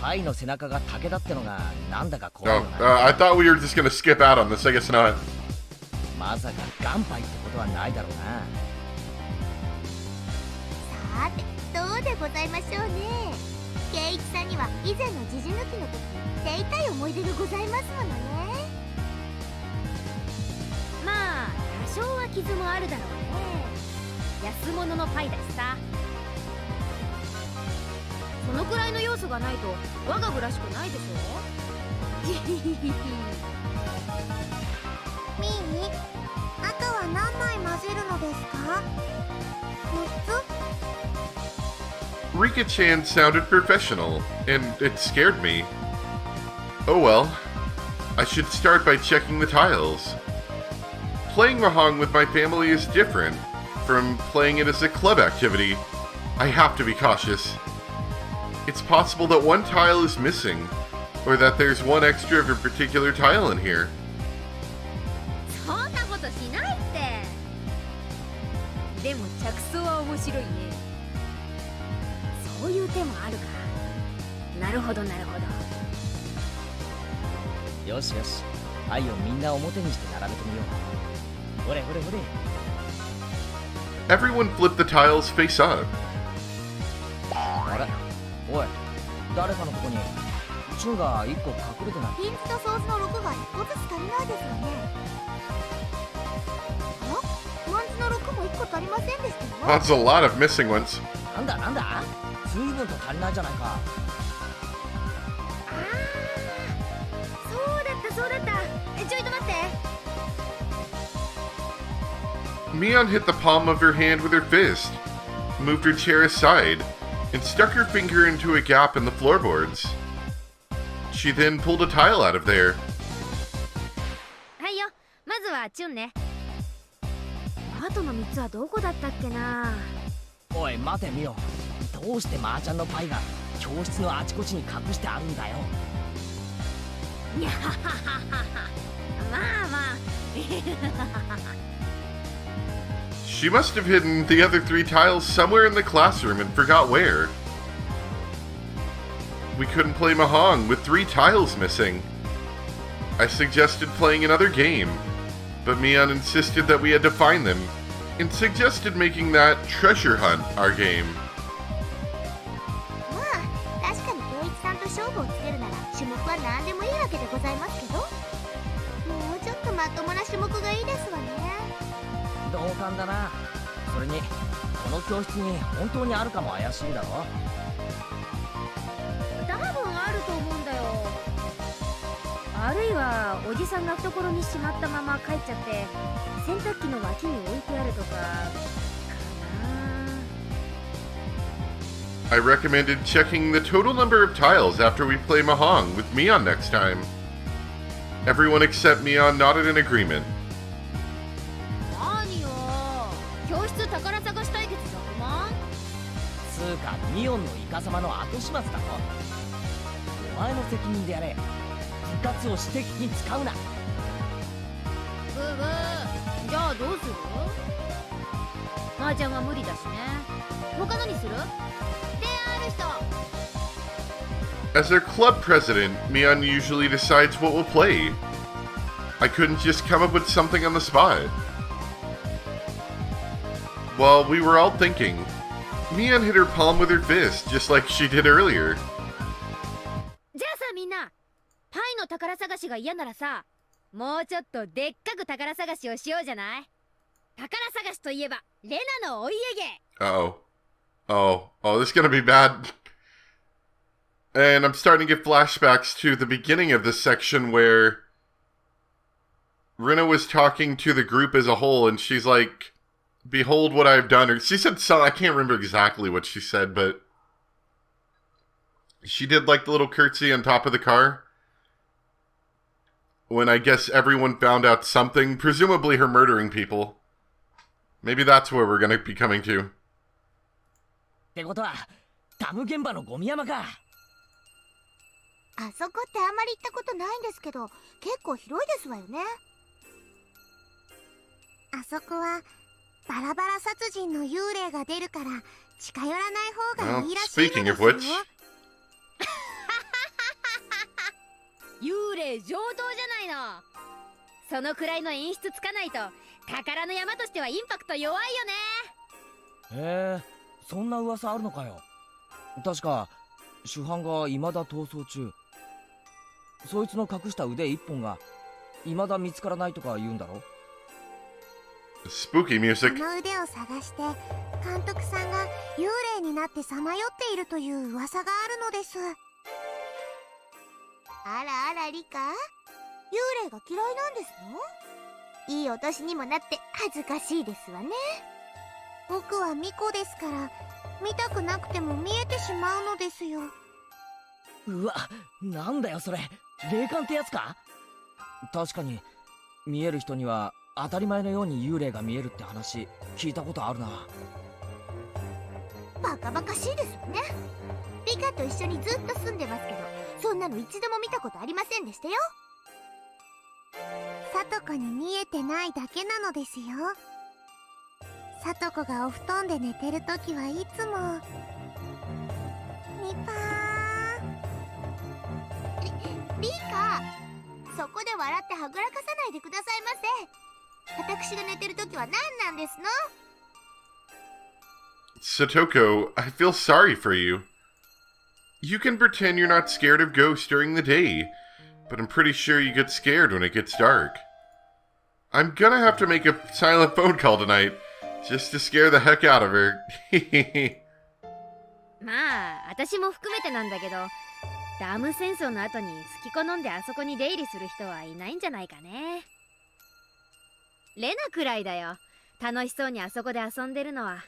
パイの背中が竹だってのがなんだか Oh, I thought we were just gonna skip out on this. I guess not. まさかガンパイってことはないだろうな。さてどうでございましょうね。圭一さんには以前のジジ抜きの時手痛い思い出がございますものね。まあ多少は傷もあるだろうね。安物のパイだしさ。そのくらいの要素がないと我が部らしくないでしょ。ミー、あとは何枚混ぜるのですか？ 3つ？ Rika-chan sounded professional, and it scared me. Oh well. I should start by checking the tiles. Playing Mahjong with my family is different from playing it as a club activity. I have to be cautious. It's possible that one tile is missing, or that there's one extra of a particular tile in here. そんなことしないって。でも着想は面白いね。そういう手もあるか。なるほどなるほど。よしよし、パイをみんな表にして並べてみよう。ほれほれほれ。 Everyone flipped the tiles face up. あれ、おい、誰かのとこにチュンが1個隠れてない。ピンチとソースの6が1個ずつ足りないですよね。マンズの6も1個足りませんでしたよ。 That's a lot of missing ones. なんだなんだ、随分と足りないじゃないか。ああ、そうだったそうだった。ちょいと待って。 Mion hit the palm of her hand with her fist, moved her chair aside, and stuck her finger into a gap in the floorboards. She then pulled a tile out of there. はいよ、まずはチュンね。あとの3つはどこだったっけな。おい待てみよ。どうして麻雀のパイが教室のあちこちに隠してあるんだよ。にゃはははは。まあまあ。 She must have hidden the other 3 tiles somewhere in the classroom and forgot where. We couldn't play Mahjong with 3 tiles missing. I suggested playing another game, but Mion insisted that we had to find them, and suggested making that treasure hunt our game. まあ確かに圭一さんと勝負をつけるなら種目は何でもいいわけでございますけど、もうちょっとまともな種目がいいですわね。同感だな。それにこの教室に本当にあるかも怪しいだろ。多分あると思うんだよ。あるいはおじさんが懐にしまったまま帰っちゃって洗濯機の脇に置いてあるとかかな。 I recommended checking the total number of tiles after we play Mahjong with Mion next time. Everyone except Mion nodded in agreement. 何よ、教室宝探し対決だとまん。つうかミオンのイカ様の後始末だろ。お前の責任でやれ。部活を私的に使うな。ブーブー、じゃあどうする？麻雀は無理だしね。他のにする？である人。 As our club president, Mion usually decides what we'll play. I couldn't just come up with something on the spot. While we were all thinking, Mion hit her palm with her fist, just like she did earlier. じゃあさみんな、パイの宝探しが嫌ならさ、もうちょっとでっかく宝探しをしようじゃない？宝探しといえばレナのお家芸。 Uh-oh. Oh, this is gonna be bad. And I'm starting to get flashbacks to the beginning of this section where Rina was talking to the group as a whole, and she's like, "Behold what I've done." Or she said something, I can't remember exactly what she said, but she did like the little curtsy on top of the car. When I guess everyone found out something, presumably her murdering people. Maybe that's where we're gonna be coming to. ってことはダム現場のゴミ山か。あそこってあんまり行ったことないんですけど、結構広いですわよね。あそこはバラバラ殺人の幽霊が出るから近寄らない方がいいらしいのですよ。Speaking of which, 上等じゃないの。そのくらいの演出つかないと宝の山としてはインパクト弱いよね。へえ、そんな噂あるのかよ。確か主犯が未だ逃走中。そいつの隠した腕一本が未だ見つからないとか言うんだろ。 Spooky こ music. の腕を探して監督さんが幽霊になってさまよっているという噂があるのです。あらあらリカ、幽霊が嫌いなんですの？いいお年にもなって恥ずかしいですわね。僕は巫女ですから見たくなくても見えてしまうのですよ。うわ、なんだよそれ、霊感ってやつか。確かに見える人には当たり前のように幽霊が見えるって話聞いたことあるな。バカバカしいですわね。リカと一緒にずっと住んでますけど、そんなの一度も見たことありませんでしたよ。さとこに見えてないだけなのですよ。さとこがお布団で寝てるときはいつもニパー。リカ、そこで笑ってはぐらかさないでくださいませ。私が寝てるときは何なんですの？ Satoko, I feel sorry for you. You can pretend you're not scared of ghosts during the day, but I'm pretty sure you get scared when it gets dark. I'm gonna have to make a silent phone call tonight, just to scare the heck out of her. まあ私も含めてなんだけど、ダム戦争の後に好き好んであそこに出入りする人はいないんじゃないかね。レナくらいだよ、楽しそうにあそこで遊んでるのは。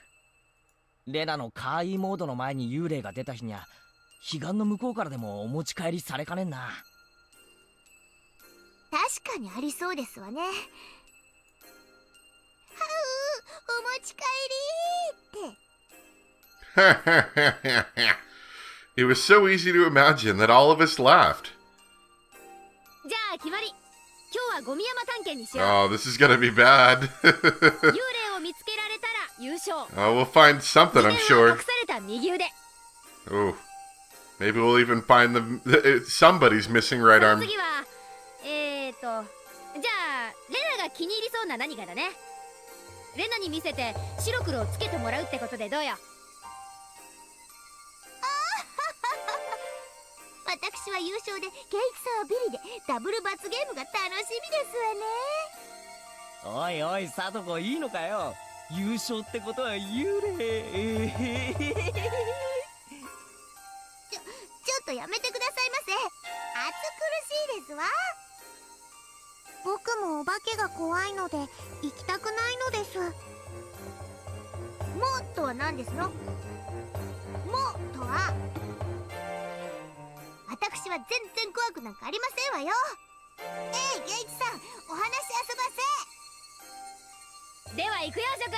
レナのカーイーモードの前に幽霊が出た日にゃ、彼岸の向こうからでもお持ち帰りされかねんな。確かにありそうですわね。はう、お持ち帰りって。It was so easy to imagine that all of us laughed. じゃあ決まり、今日はゴミ山探検にしよう。 Oh, this is gonna be bad. 幽霊を見つけられたら優勝。 Oh, we'll find something, I'm 地面は sure. 隠された右腕。 Oh, maybe we'll even find somebody's missing right その arm. 次はじゃあレナが気に入りそうな何かだね。レナに見せて白黒をつけてもらうってことでどうよ。私は優勝でケイチさんはビリでダブル罰ゲームが楽しみですわね。おいおい、サトコいいのかよ。優勝ってことは幽霊。ちょっとやめてくださいませ。暑苦しいですわ。僕もお化けが怖いので行きたくないのです。もっとは何ですの？もっとは私は全然怖くなんかありませんわよ。ゲイチさん、お話遊ばせ。では行くよ諸君、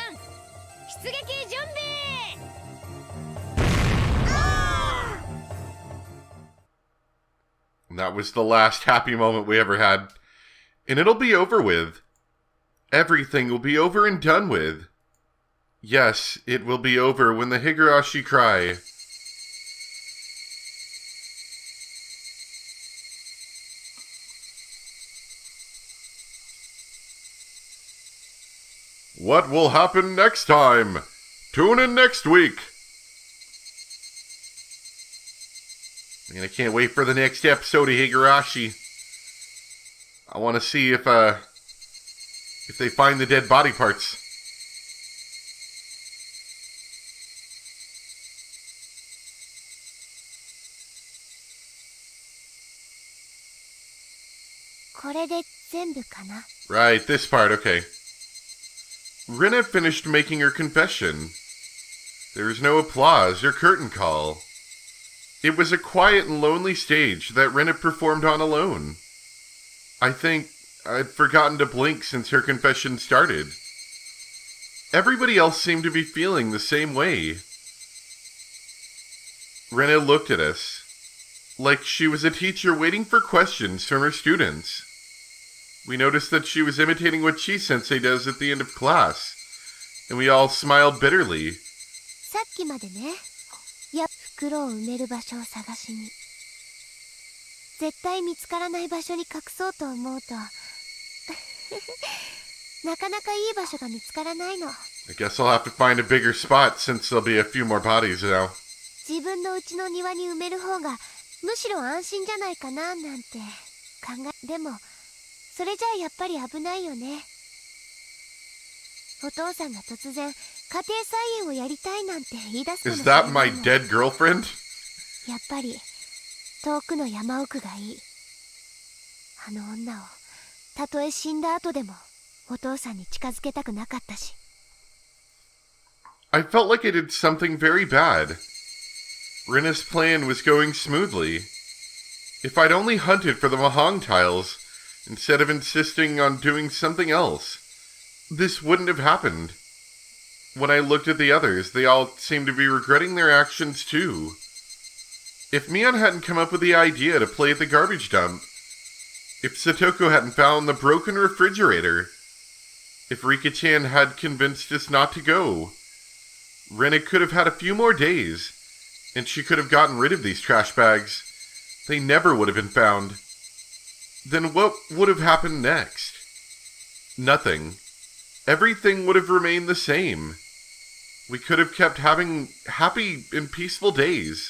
出撃準備。 And that was the last happy moment we ever had. And it'll be over with. Everything will be over and done with. Yes, it will be over when the Higurashi cry. What will happen next time? Tune in next week. And I can't wait for the next episode of Higurashi. I want to see if they find the dead body parts. これで全部かな。 Right, this part, okay. Rena finished making her confession. There was no applause or curtain call. It was a quiet and lonely stage that Rena performed on alone. I think I'd forgotten to blink since her confession started. Everybody else seemed to be feeling the same way. Rena looked at us, like she was a teacher waiting for questions from her students. We noticed that she was imitating what Chi-sensei does at the end of class, and we all smiled bitterly. さっきまでね、袋を埋める場所を探しに。絶対見つからない場所に隠そうと思うとなかなかいい場所が見つからないの。 I guess I'll have to find a bigger spot since there'll be a few more bodies now. 自分の家の庭に埋める方がむしろ安心じゃないかななんて考え。でもそれじゃあやっぱり危ないよね。お父さんが突然家庭菜園をやりたいなんて言い出すかも Is しれない that の。 my dead girlfriend? やっぱり遠くの山奥がいい。あの女をたとえ死んだ後でもお父さんに近づけたくなかったし。 I felt like I did something very bad. Rinna's plan was going smoothly. If I'd only hunted for the Mahong tiles, instead of insisting on doing something else, this wouldn't have happened. When I looked at the others, they all seemed to be regretting their actions too. If Mion hadn't come up with the idea to play at the garbage dump, if Satoko hadn't found the broken refrigerator, if Rika-chan had convinced us not to go, Rinna could have had a few more days, and she could have gotten rid of these trash bags. They never would have been found. Then what would have happened next? Nothing. Everything would have remained the same. We could have kept having happy and peaceful days.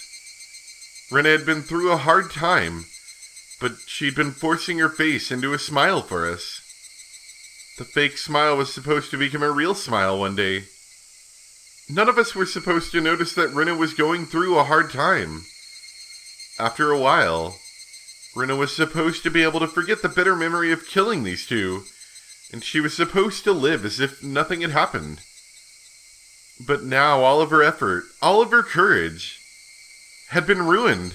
Rinna had been through a hard time, but she'd been forcing her face into a smile for us. The fake smile was supposed to become a real smile one day. None of us were supposed to notice that Rinna was going through a hard time. After a while, Rinna was supposed to be able to forget the bitter memory of killing these two, and she was supposed to live as if nothing had happened. But now all of her effort, all of her courage, had been ruined.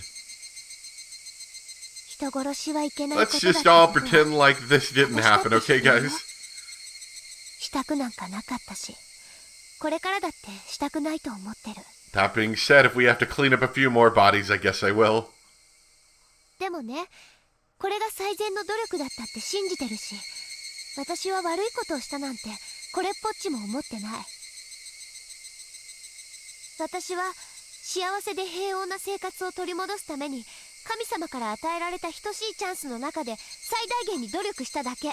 人殺しはいけないこ Let's とだって just all ことは pretend like this didn't happen, okay, guys? したくなんかなかったし、これからだってしたくないと思ってる。 That being said, if we have to clean up a few more bodies, I guess I will. でもね、これが最善の努力だったって信じてるし、私は悪いことをしたなんてこれっぽっちも思ってない。私は幸せで平穏な生活を取り戻すために神様から与えられた等しいチャンスの中で最大限に努力しただけ。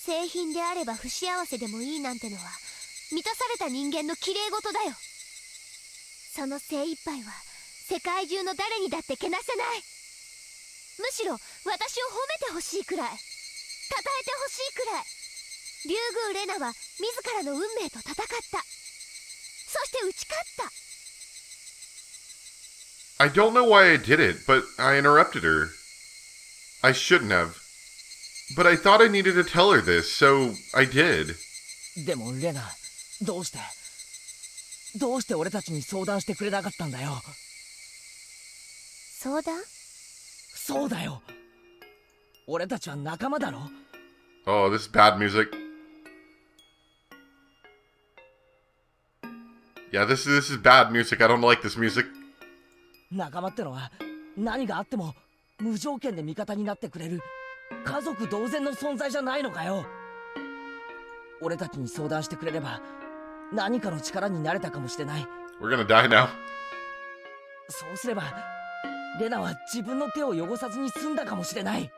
製品であれば不幸せでもいいなんてのは満たされた人間の綺麗事だよ。その精一杯は世界中の誰にだってけなせない。むしろ私を褒めてほしいくらい、称えてほしいくらい。竜宮レナは自らの運命と戦った。そして打ち勝った。 I don't know why I did it, but I interrupted her. I shouldn't have. But I thought I needed to tell her this, so I did. でもレナ、どうして俺たちに相談してくれなかったんだよ。相談？そうだよ。俺たちは仲間だろ。 Oh, this is bad music. Yeah, this is bad music. I don't like this music. 仲間ってのは何があっても無条件で味方になってくれる家族同然の存在じゃないのかよ。俺たちに相談してくれれば何かの力になれたかもしれない。 We're gonna die now. そうすればレナは自分の手を汚さずに済んだかもしれない。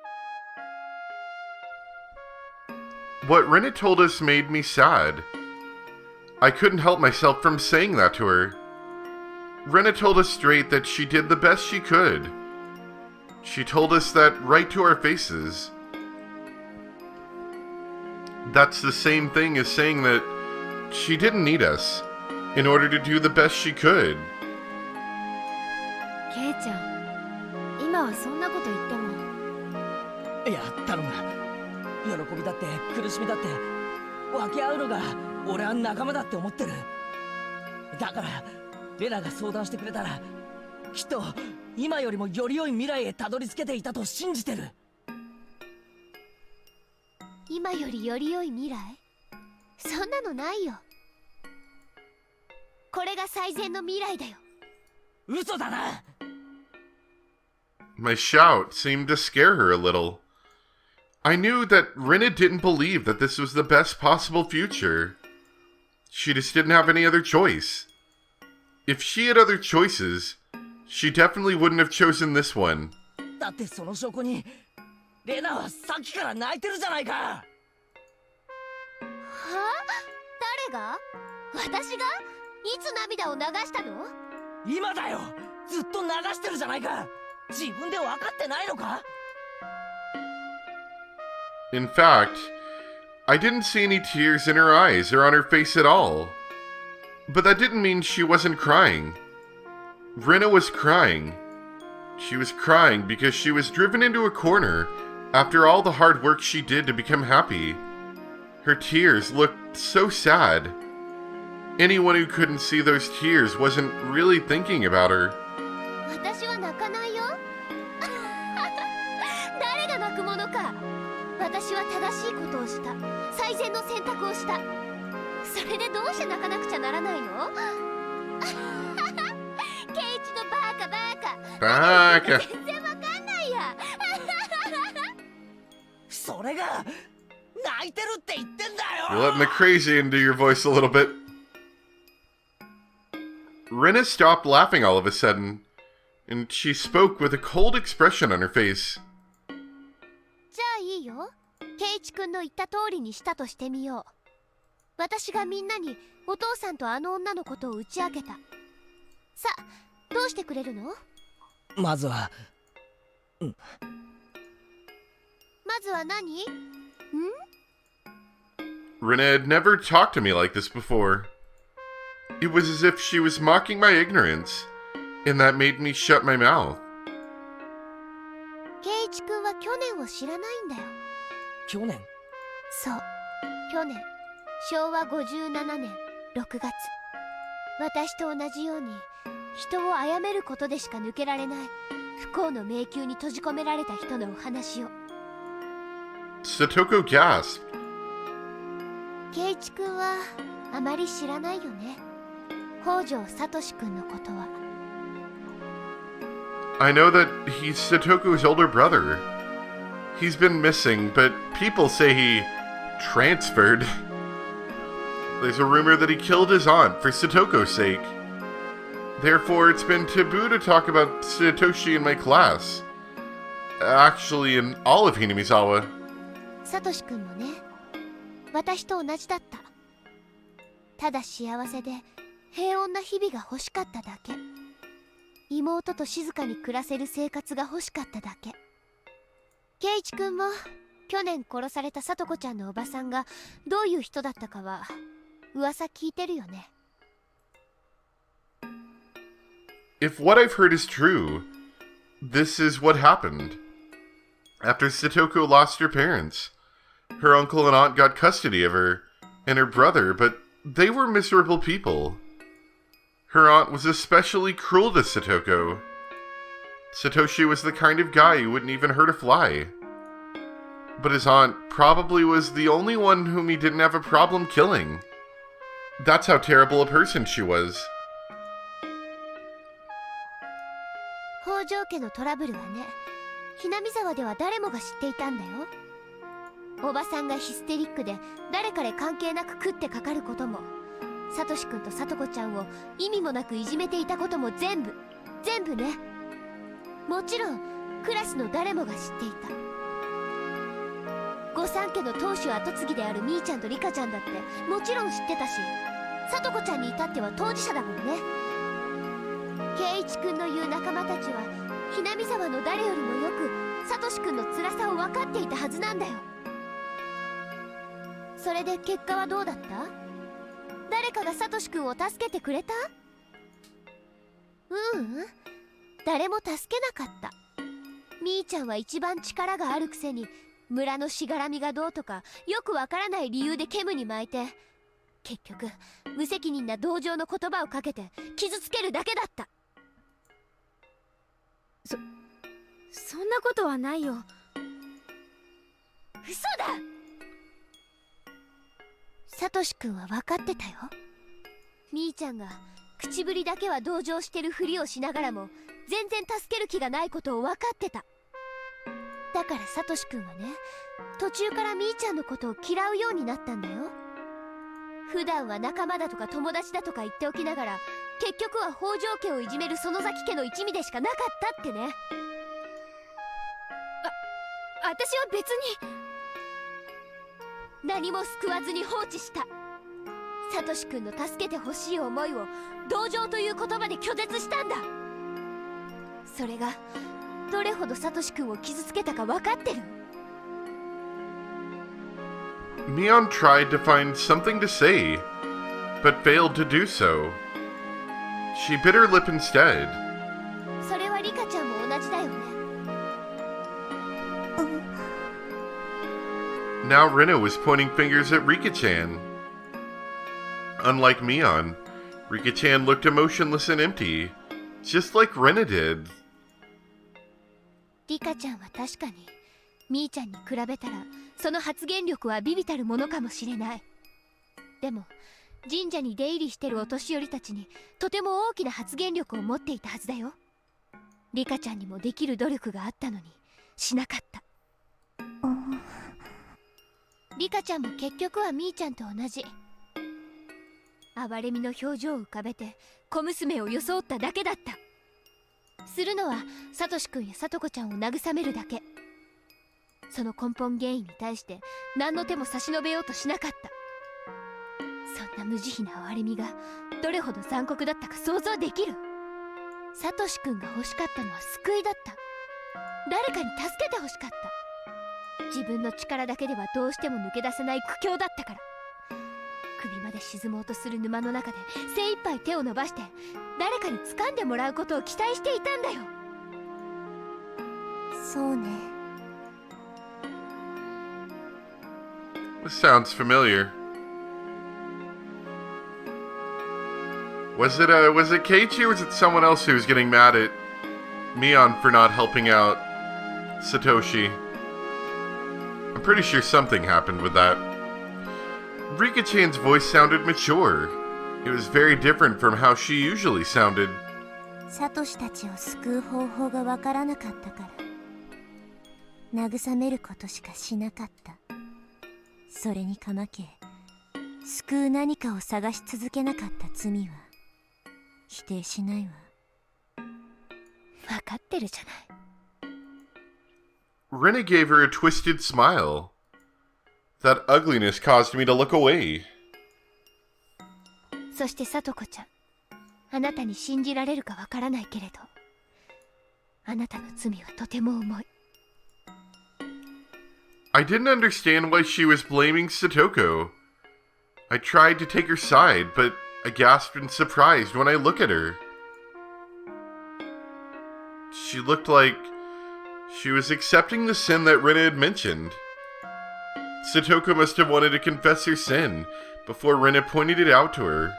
What Rinna told us made me sad. I couldn't help myself from saying that to her. Rinna told us straight that she did the best she could. She told us that right to our faces. That's the same thing as saying that she didn't need us in order to do the best she could. ケイちゃん、今はそんなこと言っても。いや頼む。喜びだって苦しみだって分け合うのが俺は仲間だって思ってる。だからレナが相談してくれたらきっと今よりもより良い未来へたどり着けていたと信じてる。今よりより良い未来？そんなのないよ。これが最善の未来だよ。嘘だな。 My shout seemed to scare her a little. I knew that Rinna didn't believe that this was the best possible future. She just didn't have any other choice. If she had other choices, she definitely wouldn't have chosen this one. だってその証拠にレナはさっきから泣いてるじゃないか。はあ？誰が？私が？いつ涙を流したの？今だよ。ずっと流してるじゃないか。自分で分かってないのか？ In fact, I didn't see any tears in her eyes or on her face at all. But that didn't mean she wasn't crying. Rena was crying. She was crying because she was driven into a corner after all the hard work she did to become happy. Her tears looked so sad. Anyone who couldn't see those tears wasn't really thinking about her. 私は泣かないよ。誰が泣くものか。私は正しいことをした。最善の選択をした。それでどうして泣かなくちゃならないの？ケイチのバカバカ。全然わかんないや。それが泣いてるって言ってんだよ。 You're letting the crazy into your voice a little bit. Rena stopped laughing all of a sudden, and she spoke with a cold expression on her face. じゃあいいよ。ケイチ君の言った通りにしたとしてみよう。私がみんなにお父さんとあの女のことを打ち明けた。さあ、どうしてくれるの？まずは、まずは何？ん？ Rena had never talked to me like this before. It was as if she was mocking my ignorance, and that made me shut my mouth. ケイチ君は去年を知らないんだよ。去年？そう、去年、昭和57年6月。私と同じように人を殺めることでしか抜けられない不幸の迷宮に閉じ込められた人のお話を。Satoko gasped. ケイチ君はあまり知らないよね。北条聡君のことは。I know that he's Satoku's older brother. He's been missing, but people say he transferred. There's a rumor that he killed his aunt for Satoko's sake. Therefore, it's been taboo to talk about Satoshi in my class. Actually, in all of Hinamizawa. サトシ君もね、私と同じだった。ただ幸せで平穏な日々が欲しかっただけ。妹と静かに暮らせる生活が欲しかっただけ。ケイチ君も去年殺されたさとこちゃんのおばさんがどういう人だったかは噂聞いてるよね。If what I've heard is true, this is what happened. After Satoko lost her parents, her uncle and aunt got custody of her, and her brother, but they were miserable people. Her aunt was especially cruel to Satoko. Satoshi was the kind of guy who wouldn't even hurt a fly. But his aunt probably was the only one whom he didn't have a problem killing. That's how terrible a person she was. 北条家のトラブルはね、ひなみ沢では誰もが知っていたんだよ。おばさんがヒステリックで誰彼関係なく食ってかかることも、サトシ君とサトコちゃんを意味もなくいじめていたことも全部ね。もちろんクラスの誰もが知っていた。御三家の当主跡継ぎであるみーちゃんとリカちゃんだってもちろん知ってたし、サトコちゃんに至っては当事者だもんね。ケイチ君の言う仲間たちはひなみ沢の誰よりもよくサトシ君の辛さを分かっていたはずなんだよ。それで結果はどうだった？誰かがサトシ君を助けてくれた？誰も助けなかった。みーちゃんは一番力があるくせに村のしがらみがどうとかよくわからない理由で煙に巻いて、結局無責任な同情の言葉をかけて傷つけるだけだった。そんなことはないよ。嘘だ。サトシ君は分かってたよ。みーちゃんが口ぶりだけは同情してるふりをしながらも全然助ける気がないことを分かってた。だからサトシ君はね、途中からみーちゃんのことを嫌うようになったんだよ。普段は仲間だとか友達だとか言っておきながら、結局は北条家をいじめる園崎家の一味でしかなかったってね。私は別に何も救わずに放置した。サトシ君の助けてほしい思いを同情という言葉で拒絶したんだ。それがどれほどサトシ君を傷つけたか分かってる？ Mion tried to find something to say, but failed to do so. She bit her lip instead. それはリカちゃんも同じだよね。Now Rena was pointing fingers at Rika-chan. Unlike Mion, Rika-chan looked emotionless and empty, just like Rena did. リカちゃんは確かにミーちゃんに比べたらその発言力は微々たるものかもしれない。でも神社に出入りしてるお年寄りたちにとても大きな発言力を持っていたはずだよ。リカちゃんにもできる努力があったのにしなかった。リカちゃんも結局はミーちゃんと同じ哀れみの表情を浮かべて小娘を装っただけだった。するのはサトシ君やサトコちゃんを慰めるだけ。その根本原因に対して何の手も差し伸べようとしなかった。そんな無慈悲な哀れみがどれほど残酷だったか想像できる？サトシ君が欲しかったのは救いだった。誰かに助けて欲しかった。自分の力だけではどうしても抜け出せない苦境だったから。首まで沈もうとする沼の中で精一杯手を伸ばして誰かに掴んでもらうことを期待していたんだよ。そうね。This sounds familiar. Was it Keiichi or was it someone else who was getting mad at Mion for not helping out Satoshi? I'm pretty sure something happened with that. Rika-chan's voice sounded mature. It was very different from how she usually sounded. サトシたちを救う方法がわからなかったから慰めることしかしなかった。それにかまけ救う何かを探し続けなかった罪は否定しないわ。分かってるじゃない。Rena gave her a twisted smile. That ugliness caused me to look away. そしてサトコちゃん、あなたに信じられるかわからないけれど、あなたの罪はとても重い。I didn't understand why she was blaming Satoko. I tried to take her side, but I gasped in surprise when I look at her. She looked like she was accepting the sin that Rena had mentioned. Satoko must have wanted to confess her sin before Rena pointed it out to her.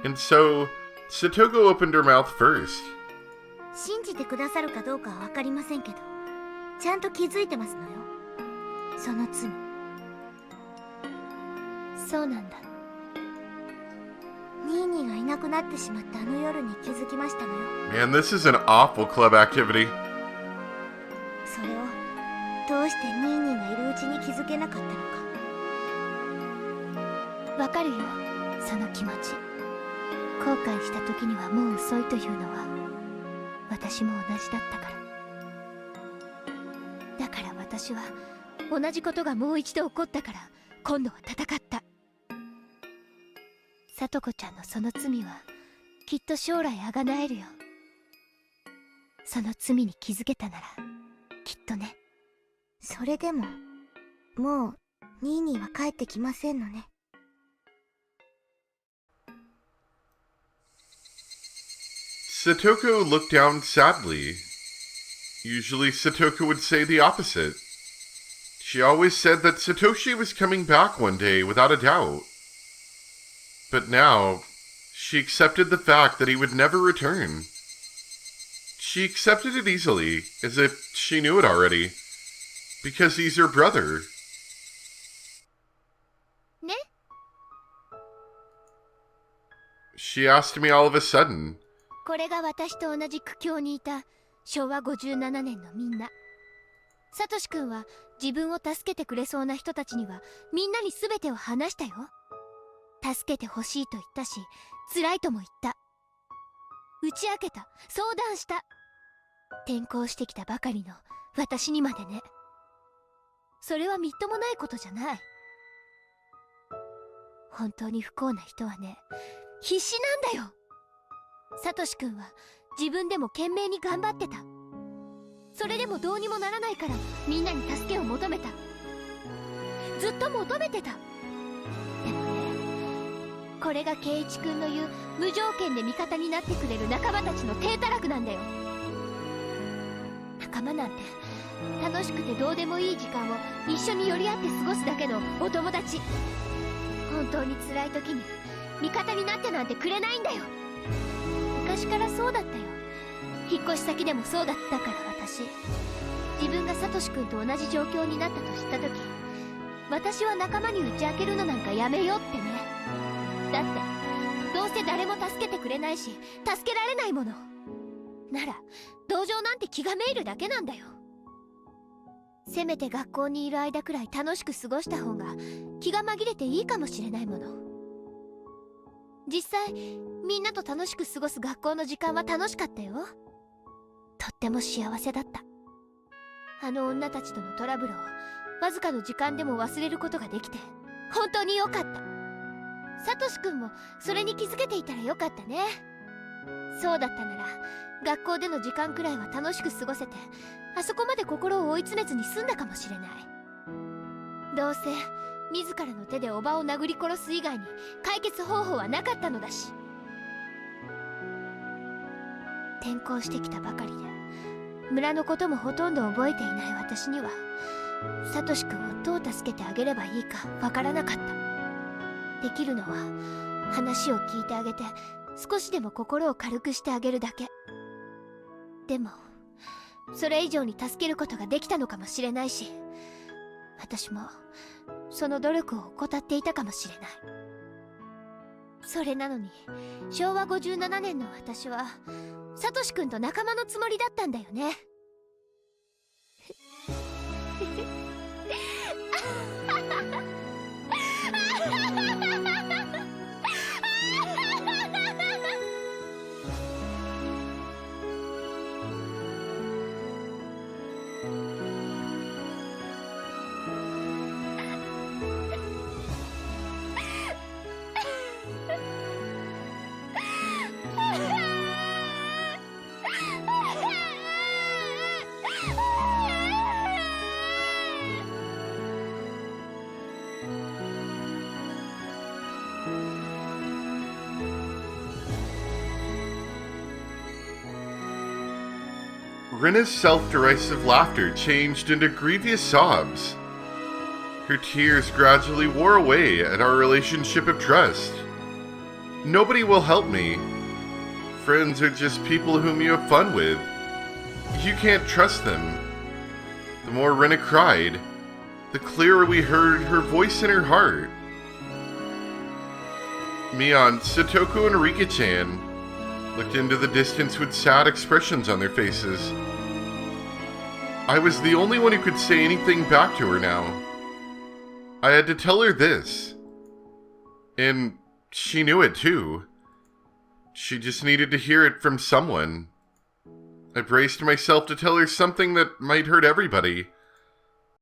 And so, Satoko opened her mouth first. 信じてくださるかどうかはわかりませんけど、ちゃんと気づいてますのよ、その罪。そうなんだ。ニーニーがいなくなってしまったあの夜に気づきましたのよ。 Man, this is an awful club activity. それをどうしてニーニーがいるうちに気づけなかったのか。わかるよ、その気持ち。後悔した時にはもう遅いというのは私も同じだったから。だから私は同じことがもう一度起こったから今度は戦った。さとこちゃんのその罪はきっと将来あがなえるよ。その罪に気づけたならきっとね。それでももうニーニーは帰ってきませんのね。Satoko looked down sadly. Usually Satoko would say the opposite. She always said that Satoshi was coming back one day without a doubt. But now, she accepted the fact that he would never return. She accepted it easily, as if she knew it already, because he's her brother. ね? She asked me all of a sudden. これが私と同じ苦境にいた昭和57年のみんな。サトシ君は自分を助けてくれそうな人たちにはみんなに全てを話したよ。助けてほしいと言ったし、辛いとも言った。打ち明けた、相談した。転校してきたばかりの私にまでね。それはみっともないことじゃない。本当に不幸な人はね、必死なんだよ。サトシ君は自分でも懸命に頑張ってた。それでもどうにもならないからみんなに助けを求めた。ずっと求めてた。でもね、これが圭一君の言う無条件で味方になってくれる仲間たちの体たらくなんだよ。仲間なんて楽しくてどうでもいい時間を一緒に寄り合って過ごすだけのお友達。本当に辛い時に味方になってなんてくれないんだよ。昔からそうだったよ。引っ越し先でもそうだったから。私、自分がサトシ君と同じ状況になったと知った時、私は仲間に打ち明けるのなんかやめようってね。だってどうせ誰も助けてくれないし助けられないものなら、同情なんて気がめいるだけなんだよ。せめて学校にいる間くらい楽しく過ごした方が気が紛れていいかもしれないもの。実際みんなと楽しく過ごす学校の時間は楽しかったよ。とっても幸せだった。あの女たちとのトラブルをわずかの時間でも忘れることができて本当に良かった。サトシ君もそれに気づけていたらよかったね。そうだったなら学校での時間くらいは楽しく過ごせて、あそこまで心を追い詰めずに済んだかもしれない。どうせ自らの手でおばを殴り殺す以外に解決方法はなかったのだし。転校してきたばかりで村のこともほとんど覚えていない私には、サトシ君をどう助けてあげればいいかわからなかった。できるのは話を聞いてあげて少しでも心を軽くしてあげるだけ。でもそれ以上に助けることができたのかもしれないし、私もその努力を怠っていたかもしれない。それなのに昭和57年の私はサトシ君と仲間のつもりだったんだよね。Rinna's self-derisive laughter changed into grievous sobs. Her tears gradually wore away at our relationship of trust. Nobody will help me. Friends are just people whom you have fun with. You can't trust them. The more Rinna cried, the clearer we heard her voice in her heart. Mion, Satoku, and Rika-chan looked into the distance with sad expressions on their faces. I was the only one who could say anything back to her now. I had to tell her this. And she knew it too. She just needed to hear it from someone. I braced myself to tell her something that might hurt everybody.